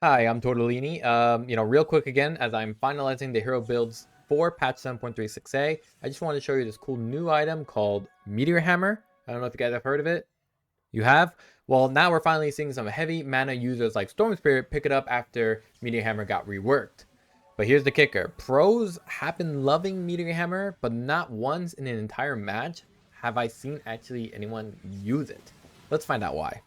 Hi, I'm Torte de Lini. Real quick again, as I'm finalizing the hero builds for patch 7.36a, I just wanted to show you this cool new item called Meteor Hammer. I don't know if you guys have heard of it. You have? Well, now we're finally seeing some heavy mana users like Storm Spirit pick it up after Meteor Hammer got reworked. But here's the kicker. Pros have been loving Meteor Hammer, but not once in an entire match have I seen actually anyone use it. Let's find out why.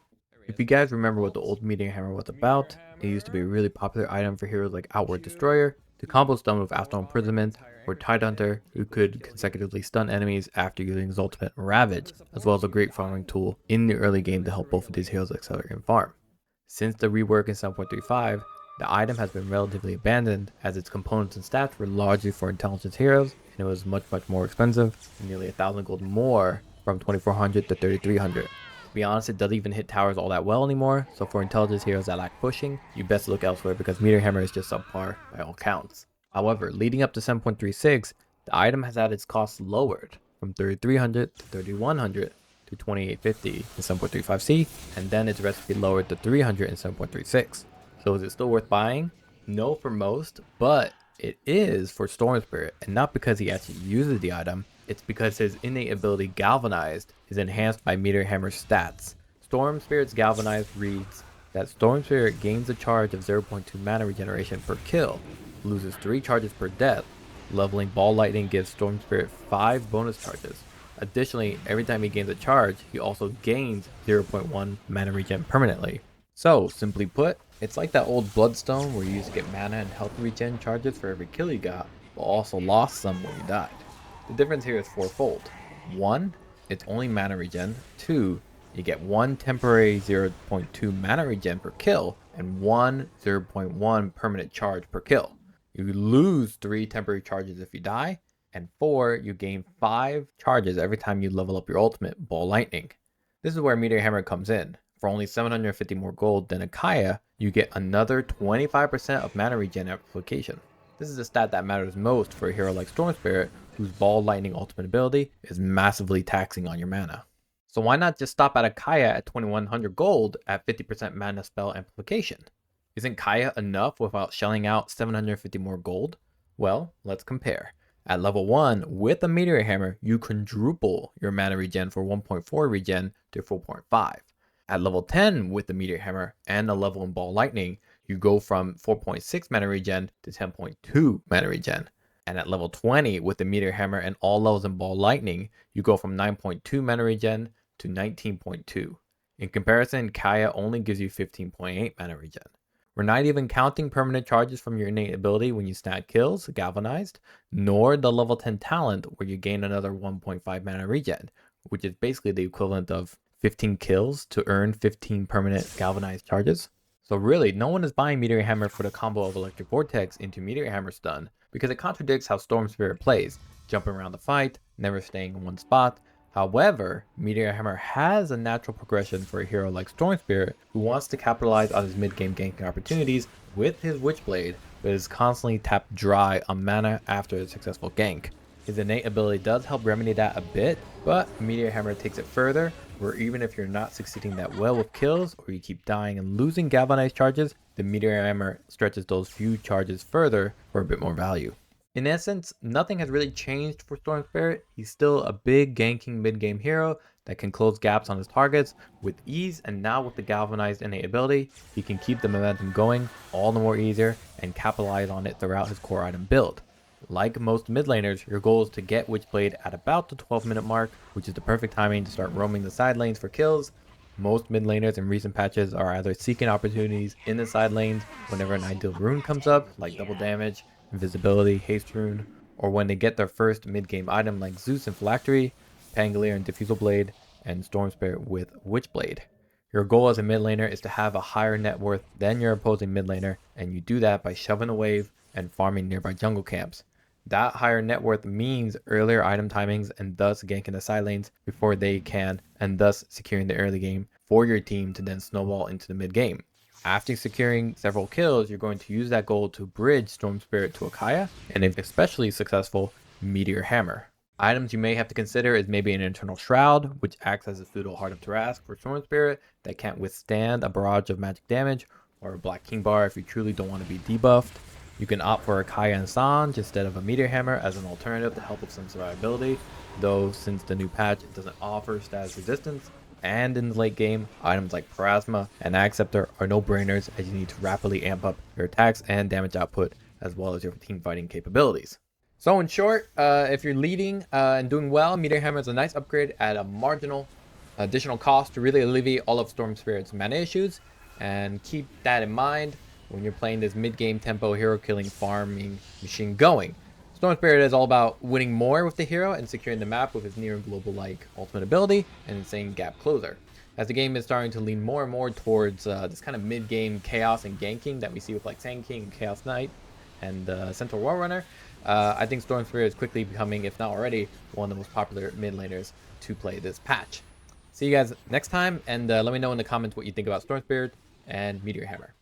If you guys remember what the old Meteor Hammer was about, it used to be a really popular item for heroes like Outward Destroyer, to combo stun with Astral Imprisonment, or Tidehunter, who could consecutively stun enemies after using his ultimate Ravage, as well as a great farming tool in the early game to help both of these heroes accelerate and farm. Since the rework in 7.35, the item has been relatively abandoned as its components and stats were largely for intelligence heroes, and it was much more expensive, nearly 1,000 gold more from 2,400 to 3,300. To be honest, it doesn't even hit towers all that well anymore, so for intelligence heroes that lack pushing, you best look elsewhere because Meteor Hammer is just subpar by all counts. However, leading up to 7.36, the item has had its costs lowered from 3,300 to 3,100 to 2850 in 7.35c, and then its recipe lowered to 300 in 7.36. So is it still worth buying? No for most, but it is for Storm Spirit, and not because he actually uses the item, it's because his innate ability Galvanized is enhanced by Meteor Hammer's stats. Storm Spirit's Galvanized reads that Storm Spirit gains a charge of 0.2 mana regeneration per kill, loses 3 charges per death. Leveling Ball Lightning gives Storm Spirit 5 bonus charges. Additionally, every time he gains a charge, he also gains 0.1 mana regen permanently. So, simply put, it's like that old Bloodstone where you used to get mana and health regen charges for every kill you got, but also lost some when you died. The difference here is fourfold. 1, it's only mana regen. 2, you get 1 temporary 0.2 mana regen per kill, and 1 0.1 permanent charge per kill. You lose 3 temporary charges if you die, and 4, you gain 5 charges every time you level up your ultimate, Ball Lightning. This is where Meteor Hammer comes in. For only 750 more gold than a Kaya, you get another 25% of mana regen application. This is a stat that matters most for a hero like Storm Spirit, whose Ball Lightning ultimate ability is massively taxing on your mana. So why not just stop at a Kaya at 2100 gold at 50% mana spell amplification? Isn't Kaya enough without shelling out 750 more gold? Well, let's compare. At level 1, with a Meteor Hammer, you quadruple your mana regen for 1.4 regen to 4.5. At level 10 with the Meteor Hammer and a level in Ball Lightning, you go from 4.6 mana regen to 10.2 mana regen. And at level 20 with the Meteor Hammer and all levels in Ball Lightning, you go from 9.2 mana regen to 19.2. In comparison, Kaya only gives you 15.8 mana regen. We're not even counting permanent charges from your innate ability when you snag kills, Galvanized, nor the level 10 talent where you gain another 1.5 mana regen, which is basically the equivalent of 15 kills to earn 15 permanent Galvanized charges. So really, no one is buying Meteor Hammer for the combo of Electric Vortex into Meteor Hammer stun because it contradicts how Storm Spirit plays, jumping around the fight, never staying in one spot. However, Meteor Hammer has a natural progression for a hero like Storm Spirit who wants to capitalize on his mid-game ganking opportunities with his Witchblade, but is constantly tapped dry on mana after a successful gank. His innate ability does help remedy that a bit, but Meteor Hammer takes it further, where even if you're not succeeding that well with kills, or you keep dying and losing Galvanized charges, the Meteor Hammer stretches those few charges further for a bit more value. In essence, nothing has really changed for Storm Spirit. He's still a big ganking mid-game hero that can close gaps on his targets with ease, and now with the Galvanized innate ability, he can keep the momentum going all the more easier and capitalize on it throughout his core item build. Like most mid laners, your goal is to get Witchblade at about the 12-minute mark, which is the perfect timing to start roaming the side lanes for kills. Most mid laners in recent patches are either seeking opportunities in the side lanes whenever an ideal rune comes up, like double damage, invisibility, haste rune, or when they get their first mid-game item like Zeus and Phylactery, Pangolier and Diffusal Blade, and Storm Spirit with Witchblade. Your goal as a mid laner is to have a higher net worth than your opposing mid laner, and you do that by shoving a wave and farming nearby jungle camps. That higher net worth means earlier item timings and thus ganking the side lanes before they can, and thus securing the early game for your team to then snowball into the mid game. After securing several kills, you're going to use that gold to bridge Storm Spirit to a Kaya, and if especially successful, Meteor Hammer. Items you may have to consider is maybe an Internal Shroud, which acts as a pseudo Heart of Tarrasque for Storm Spirit that can't withstand a barrage of magic damage, or a Black King bar if you truly don't want to be debuffed. You can opt for a Kaya and Sanj instead of a Meteor Hammer as an alternative to help with some survivability, though since the new patch it doesn't offer status resistance, and in the late game, items like Plasma and Acceptor are no-brainers as you need to rapidly amp up your attacks and damage output as well as your team fighting capabilities. So in short, if you're leading and doing well, Meteor Hammer is a nice upgrade at a marginal additional cost to really alleviate all of Storm Spirit's mana issues, and keep that in mind when you're playing this mid-game tempo hero killing farming machine going. Storm Spirit is all about winning more with the hero and securing the map with his near global-like ultimate ability and insane gap closer. As the game is starting to lean more and more towards this kind of mid-game chaos and ganking that we see with like Sand King and Chaos Knight and Centaur War Runner, I think Storm Spirit is quickly becoming, if not already, one of the most popular mid laners to play this patch. See you guys next time, and let me know in the comments what you think about Storm Spirit and Meteor Hammer.